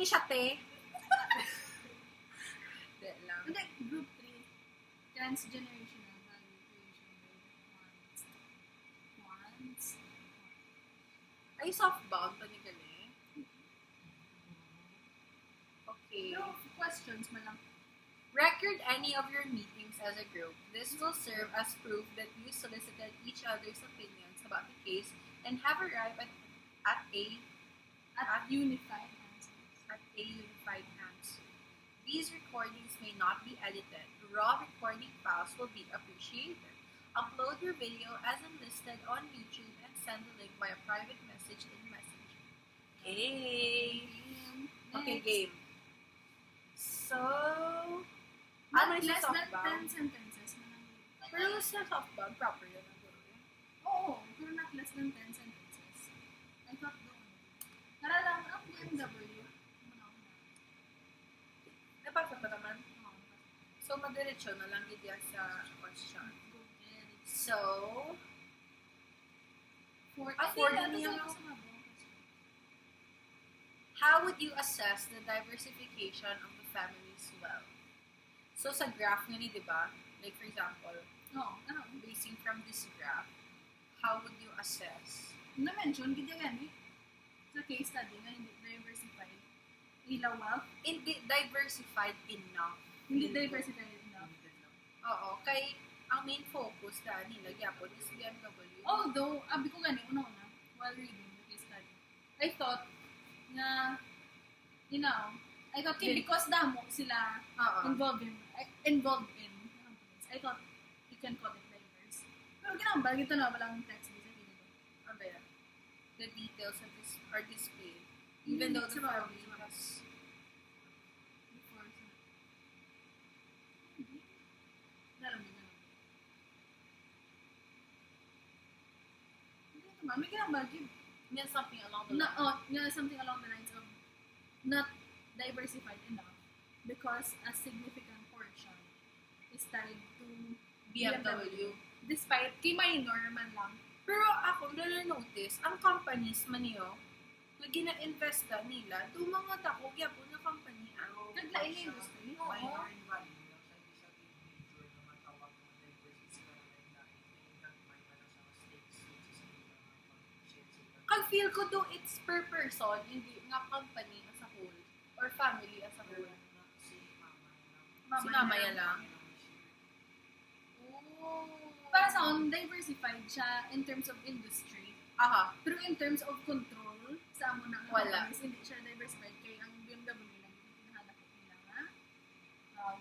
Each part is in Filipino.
ni siya, te. Hindi, group 3. Transgenerational value creation by wants. Ay, softbound pa ni Galing. Okay. Pero questions mo lang. Record any of your meetings as a group. This will serve as proof that you solicited each other's opinions about the case and have arrived at a Unified answers. unified answer. These recordings may not be edited. Raw recording files will be appreciated. Upload your video as enlisted on YouTube and send the link via private message in Messenger. Hey! Okay, game. So, Not ano less yung than softbound? 10 sentences na lang. Pero sa softbound, proper yun ang guro. Oo, pero not less than 10 sentences. I thought doon. Para lang, ang BMW. Napasa pa naman. So, madiretso na lang gid yan sa question. So, how would you assess the diversification of the family's wealth? So, sa graph nga ni, di ba? Like, for example, basing from this graph, how would you assess? Na-mention, gid yan sa case study na hindi diversified. Ilaw wealth? Hindi diversified enough. Hindi diversified enough. Oo, kay ang main focus na nila gyapon is BMW. Although, abi ko gani, una-una, while reading the case study, I thought na, because damo sila involved in companies, I thought you can call it diverse. Pero ginambal, gito na walang text sa video. Ano ba yan? The details of this are displayed. Even though the family has... May ginambal, Yan something along the lines. something along the lines of not diversified enough because a significant portion is tied to BMW. Despite, kay minor man lang. Pero ako, notice, ang companies man niyo, na gina-invest nila, do mga dako, gyapon na company. Naglain yung industry. Oo. Ang feel ko do it's per person, hindi nga company as a whole, or family as a whole. Si mama yan lang. Para sa akin, diversified siya in terms of industry. Aha. Pero in terms of control, sa amo na Wala. companies, hindi siya diversified. Kaya ang BMW lang yung hinahanap ko nila nga.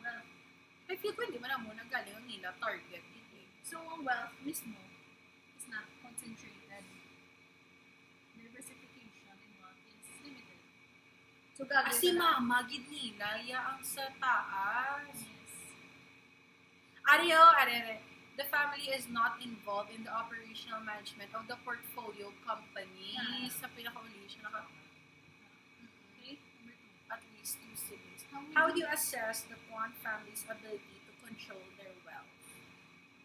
Wealth. I feel ko hindi man ang muna galing ang nila target. Hindi. So, ang wealth mismo is not concentrated. Diversification in wealth is limited. So, gagawin Si na- mama, gid nila, yaang sa taas. Yes. Arere. The family is not involved in the operational management of the portfolio company. Sa pinakauli siya Okay, number 2. at least 2 siblings. How would you assess the one family's ability to control their wealth?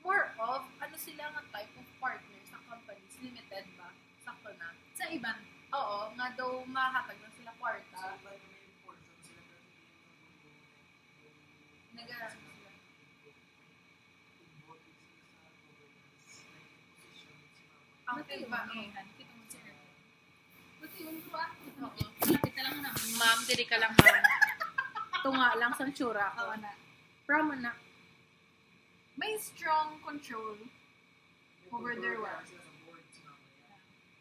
More of, ano sila nga type of partner sa companies? Limited ba? Sakto na? Sa iban, Oo, nga daw mahatag na sila kwarta. Nag-aaral sila. Ang iba, kita mo si Erwin. Buti yung tuwa. Oo. Malapit na lang na. Ma'am, diri ka lang, ma'am. Tunga lang sa tsura ko. Oo na. From na. May strong control over their wealth.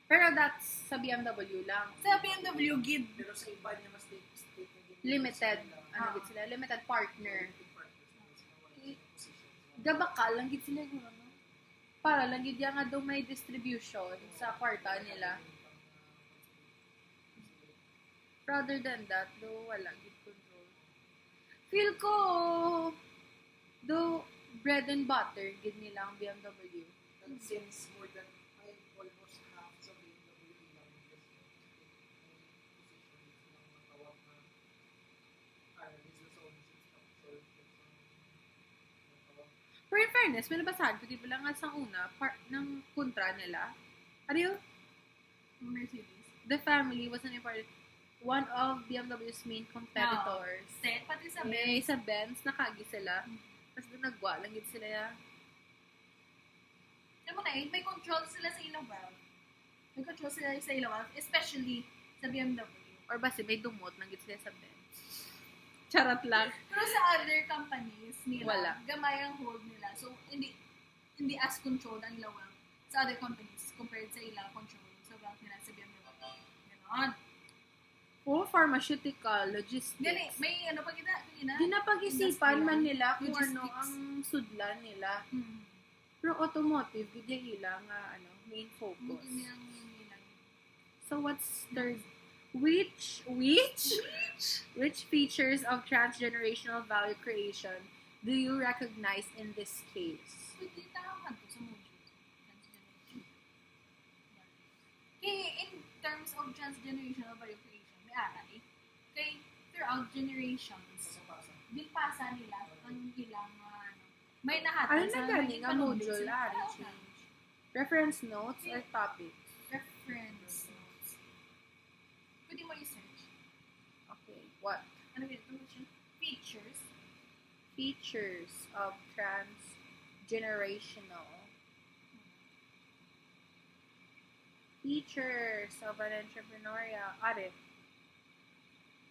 Pero that's sa BMW lang. Sa BMW, gid. Pero sa iba niya mas Limited. Ano gid sila? Limited partner. Gabakal lang gid sila yung ano. Para lang gid nga daw may distribution sa kwarta nila. Rather than that, though wala gid control. Feel ko, though bread and butter gid nila ang BMW. And since more than almost half sa BMW lang Pero in fairness, may nabasahan ko, di ba lang nga sa una, part ng kontra nila. Ano yun? Mercedes. The family was an important one of BMW's main competitors. Set, pati sa Eh, Benz. sa Benz, nakagi sila. Tapos doon nagwa lang yun sila ya. Alam mo na may control sila sa ilang valve. May control sila sa ilang valve, especially sa BMW. Or basta may dumot lang yun sila sa Benz. Charot lang. Pero sa other companies nila, Wala. gamay ang hold nila. So, hindi as controlled ang ilang valve sa other companies compared sa ilang control sa valve nila sa BMW. Ganon. Oh, pharmaceutical, logistics. Gani, may ano pa kita? Di na pag-isipan Industrial. man nila kung ano Logistics. ang sudlan nila. Hmm. Pero automotive, hindi ilang main focus. Hindi ang ilang. So what's third? Which features of transgenerational value creation do you recognize in this case? Pwede tawag to sa module. Transgeneration. Kaya in terms of transgenerational value creation, may aray. Kaya throughout generations, Pasang-pasang. dinpasa nila ang ilang may nahatag Ano na galing ang module? Change. Reference notes or topics? Reference notes. Pwede mo i-search. Okay, what? Ano yun? Features. Features of transgenerational. Features of an entrepreneurial. Are?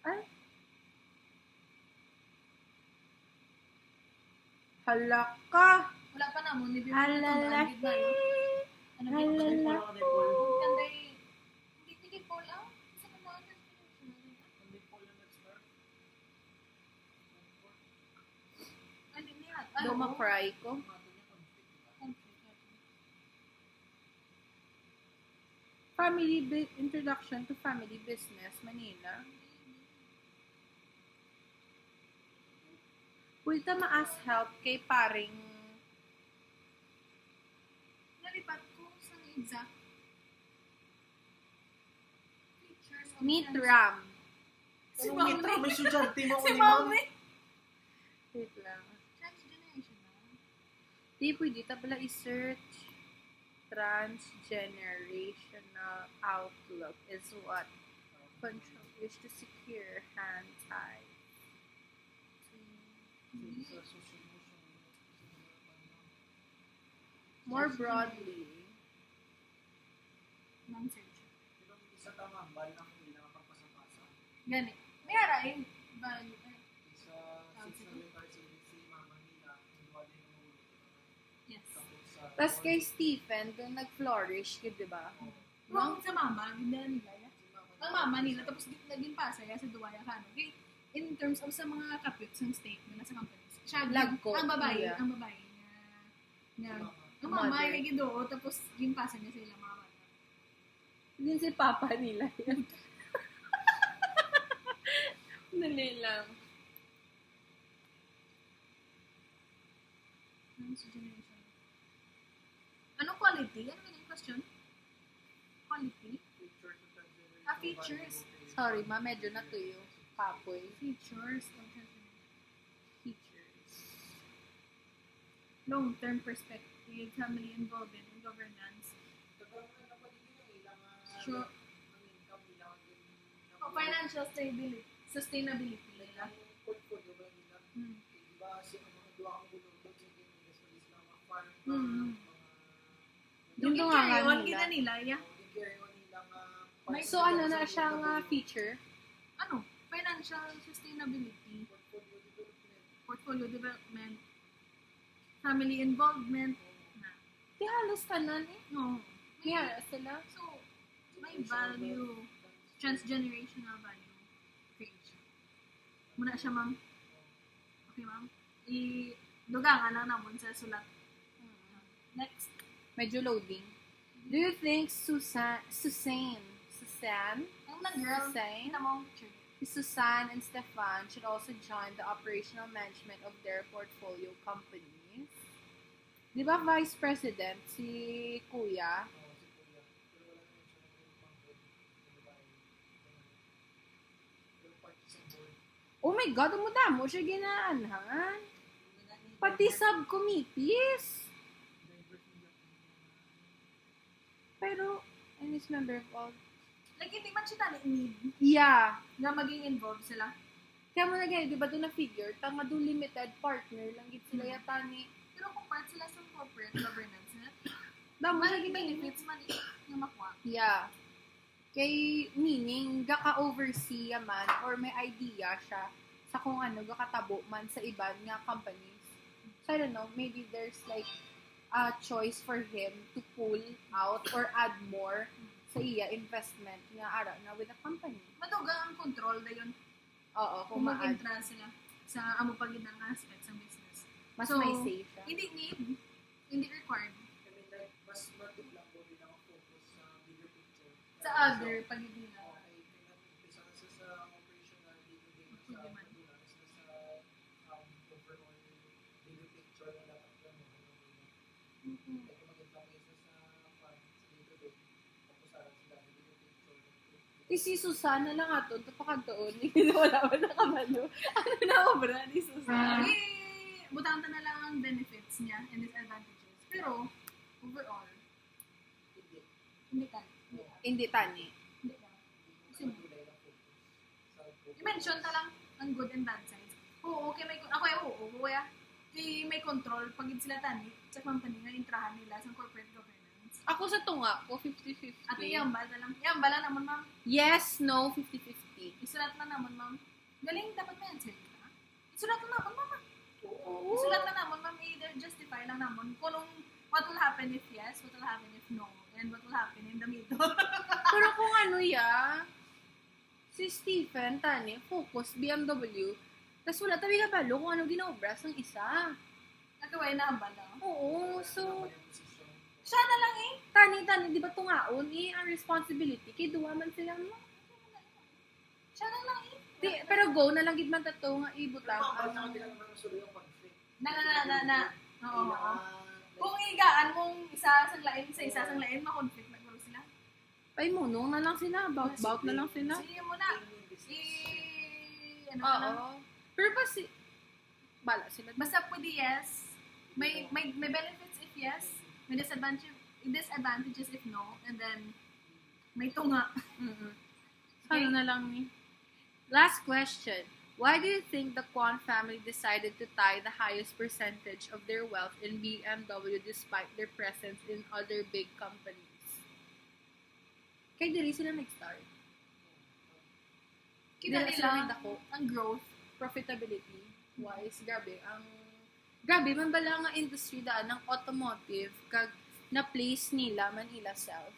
Ay? Halaka! Wala pa na mo. Hindi mo Halalaki! Ano ba yun? Halalaki! Kanday, hindi Paul ang sa mga Hindi po lang nag-start. Ano niya? Dumapry ko. Ang ato niya conflict, diba? Introduction to Family Business, Manila. Pwede ma-ask help kay paring Nalipat ko sa exact features of Meet Ram. Si Anong Mami. metro? May estudyante mo Si ni Ma'am. Mami. Wait lang. Transgenerational. Di pwede tabla i-search. Transgenerational outlook is what control wish to secure hand tie. Sa social motion. More broadly, Non-search. Pero isa tama, bali na kung ilang pagpasapasa. Gani. May arain. Value. Sa 6 na letters si Mama nila, yung bali ng ulo. Yes. Tapos sa... tas kay Stephen, doon nag-flourish, yun, di ba? Wrong sa mama. Hindi na nila. Si Ang mama nila. Tapos naging pasaya sa Duwaya Kano. Okay? In terms of sa mga kapits ng state nila sa companies. Siya, Lagko. ang babae. Yeah. Ang babae niya. Si Ang Mama. mama Mother. ay gido. Tapos yung pasa niya sa ilang mga bata. Din si Papa nila yun. Dali lang. Transgeneration. Ano quality? Ano yung question? Quality? Features of transgenerational Features. value. Sorry, ma, medyo natuyo. Papoy. Features of transgeneration. Features. Long-term perspective, family involvement in governance. Nagkaroon na pa din yung ilang Sure. ang income nila. Financial stability. Sustainability. Ang portfolio ba nila? Hmm. Diba, si ang mga duwa ang gulo doon sa Gineas, malis lang mga farm, Mm. Yun Yung nga nga carry-on, nila. kita nila, yeah. i-carry on nilang So, ano na siyang feature? Ano? Financial sustainability, portfolio development. portfolio development, family involvement, na. Di halos tanan eh. No. Kaya sila. So, may value, transgenerational value creation. Muna siya, ma'am. Okay, ma'am? I-dugangan lang naman sa sulat. Next. Medyo loading. Do you think Susan, Ang mga girl, Susan, kita mo, sure. Susan and Stefan should also join the operational management of their portfolio companies? Di ba Vice President si Kuya? Oh my God, umudamo siya ginaanhan. Pati subcommittees. Pero, and is member of all. Like, hindi man siya tani need Yeah. na maging involved sila. Kaya mo na ganyan, di ba doon na-figure, tanga doon limited partner lang git sila yata ni. Pero kung part sila sa corporate governance na, Damo may sa benefits man yung makuha. Yeah. Kay meaning, gaka-oversee man or may idea siya sa kung ano, gakatabo man sa iban nga companies. So, I don't know, maybe there's like a choice for him to pull out or add more sa iya investment nga ara na with the company. Madugang ang control na yun Oo, kung kung ma-add, mag-entra sila sa amo pagindang aspects ng business. mas So, may say siya. Hindi need, hindi required. I mean, like, mas matutlang po din ako focus sa bigger picture. Sa other pagiging na. Okay, kaya umpisa na sa operational, day-to-day na sa Improvement. pagdulas na sa overall bigger picture na dapat lang mo. Like, kung mag-implement na sa fund, sa day-to-day, tapos sila sa bigger picture. Si Susana lang ato, tapakagtoon, wala na kamalo. Ano na obra ni Susana? Butanta na lang ang benefits niya and disadvantages. Pero, overall, Hindi. hindi ka. Hindi tani. Hindi ka. Kasi magulay lang focus sa focus. I-mention ta lang ang good and bad sides. Oo, okay, may, ako ay oo, kuya. Kay may control, pag sila tani, sa company nga intrahan nila sa corporate governance. Ako sa tunga ko, 50-50. At yung bala lang. Yung bala naman, ma'am. Yes, no, 50-50. Isulat na naman, ma'am. Galing, dapat na yan sa'yo. Ha? Isulat na naman, ma'am. Oo. Isulat na naman, ma'am. Either justify lang naman kung what will happen if yes, what will happen if no, and what will happen in the middle. Pero kung ano si Stephen, tani, focus, BMW, tapos wala tabi ka balo kung ano ginaobras ng isa. Nagkaway na ang bala. Oo, so, Ano yung position? Siya na lang eh. tani, di ba tungaon, ang responsibility, kay duwa man sila mo. Siya na lang eh. Pero go na lang gid man tato nga Pero ibutang. mga bata ka naman masuro yung conflict. Na. Oo. Like, Kung igaan mong isa sang lain sa isa sang lain, makonflict na guro sila. Ay, munong na lang sila, bout na lang sila. Sige mo na. Ano ka lang. Oo. Pero pa bala sila. Basta pwede yes. May benefits if yes. May disadvantages if no. And then, may tunga. Mm-mm. Ano na lang ni. Last question. Why do you think the Kwan family decided to tie the highest percentage of their wealth in BMW despite their presence in other big companies? Kaya dili sila nag-start. Kita Dili sila nila nagdako. ang growth. Profitability wise, grabe man bala nga industry daan ng automotive kag na place nila Manila self.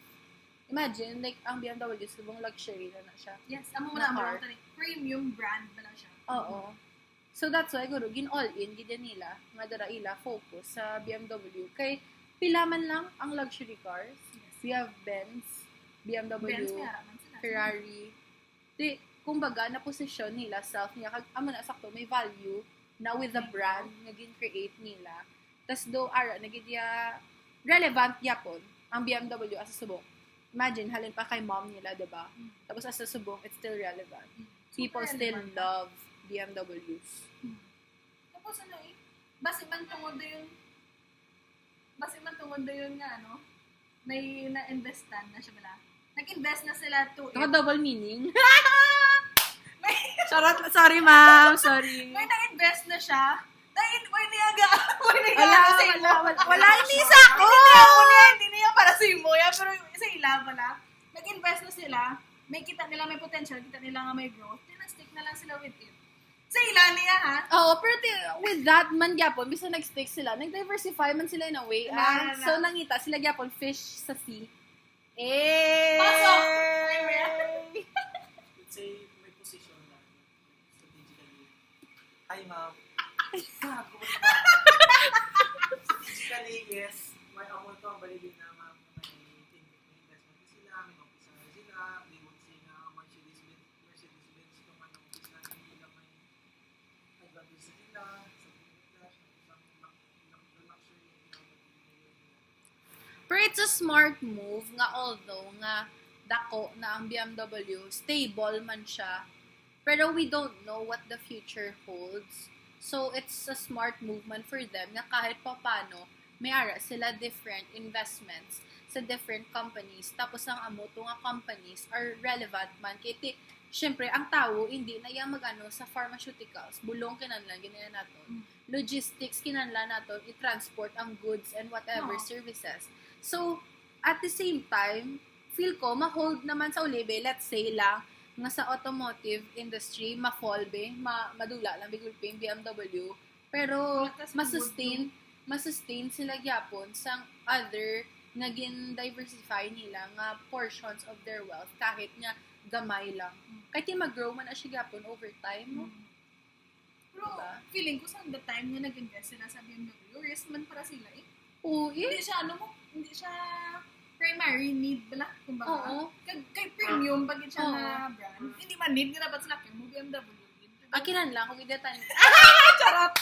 Imagine like ang BMW subong luxury na siya. Yes, amo mo Na na car. mo. Premium brand ba lang siya? Oo. So that's why guro gin all in gid nila nga dara ila focus sa BMW kay pila man lang ang luxury cars. Yes. We have Benz, BMW, Benz may araman sila. Ferrari. Di kumbaga na posisyon nila self niya kag amo na sakto may value na with the brand nga gin-create nila. Tas do ara nagidya relevant yapon ang BMW as a subong. Imagine halin pa kay mom nila, 'di ba? Mm. Tapos as a subong it's still relevant. Super People still relevant. love BMWs. Tapos ano eh, basi man tungod na yun nga ano, may na-investan na siya bala. Nag-invest na sila to Naka double meaning. Charot, sorry ma'am, sorry. may na-invest na siya. Dahil, may niyaga Wala, sa ila. wala, hindi sa ako. Hindi niya para sa imo ya, pero sa ila pala. Nag-invest na sila, may kita nila may potential, kita nila nga may growth, then stick na lang sila with it. Sa ila niya ha. Oo, pero with that man gyapon, bisa nag-stick sila, nag-diversify man sila in a way. Na. So nangita sila gyapon fish sa sea. Eh. Pasok! let's say, may position na strategically. Hi, ma'am. Strategically, yes. May amount to ang balibin na ma'am. May investment sila, may mag-umpisa na sila. They would say na Mercedes-Benz itong ano, umpisa na nila may advantage sa nila. Sa luxury, Pero it's a smart move nga although nga dako na ang BMW, stable man siya. Pero we don't know what the future holds. So it's a smart movement for them na kahit papano may ara sila different investments sa different companies. Tapos ang amo to nga companies are relevant man. Kaya syempre, ang tao, hindi na yung mag-ano sa pharmaceuticals. Bulong kinanlan, ganyan nato. Logistics, kinanlan nato, i-transport ang goods and whatever Oo. services. So, at the same time, feel ko, ma-hold naman sa ulibe, let's say lang, nga sa automotive industry, ma-fall be, madula lang, bigul pa yung BMW. Pero, Lakas masustain sila gyapon sa other naging diversify nila nga portions of their wealth kahit nga gamay lang. Kahit mag-grow man na siya gyapon over time. No? Pero, Diba? feeling ko sa the time na nag-invest sila sa BMW, risk man para sila eh. Oo, Hindi siya, hindi siya primary need bala, kumbaga. Oo. Kay premium, pag siya Oo. na brand, hindi man need, nga dapat sila kay mo BMW need. Akinan lang, kung idatan. Charot!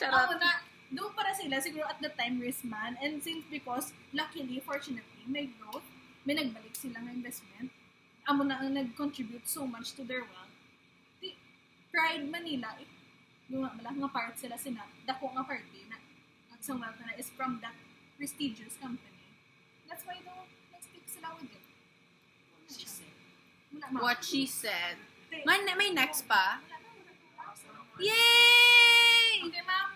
Charot. Oo na, doon para sila, siguro at the time, risk man. And since because, luckily, fortunately, may growth, may nagbalik sila ng investment, amo na ang nag-contribute so much to their wealth. Pride Manila, yung nga part sila dako nga party na at sa wealth na is from that prestigious company. That's why nag-stick sila with it. She said. Wala, ma'am. What she said. May next pa? Wala na. Yay! Okay, ma'am.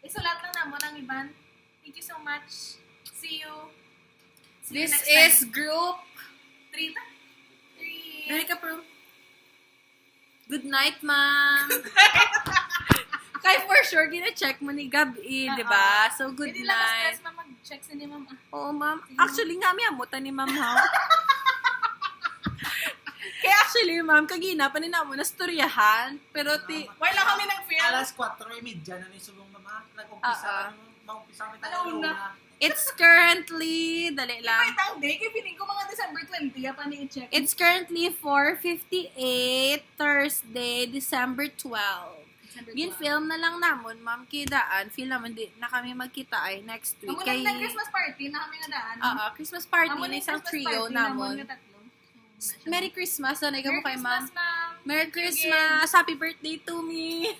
Isulat lang naman ang iban. Thank you so much. See you. See you This next is time. group. 3. Erika Pro. Good night, ma'am. Kaya for sure, gina-check mo ni Gabi, di ba? So, good Hindi lang night. stress, ma'am. Mag-check sa ni ma'am. Oo, ma'am. Sige, Actually, nga, may amutan ni ma'am, ha? Kaya actually, ma'am, kagina, panina mo, nastoryahan. Pero, Why lang kami nag-feel? Alas 4:30 na ni subong naman. Nag-umpisa. Mag-umpisa kami tayo Alauna. alauna. it's currently, dali lang. Wait, ang day. Kaya piling ko mga December 20. Pa ni-check. It's currently 4:58, Thursday, December 12. December 12. Gin-film na lang namon, ma'am, kidaan. Feel naman di na kami magkita ay next week. Amo na Christmas party na kami nga daan. Christmas party Amo na na isang Christmas trio party namon. nga tatlo. So, Merry Christmas, na mo kay ma'am. Merry Christmas, ma'am. Merry Sige. Christmas! Happy birthday to me!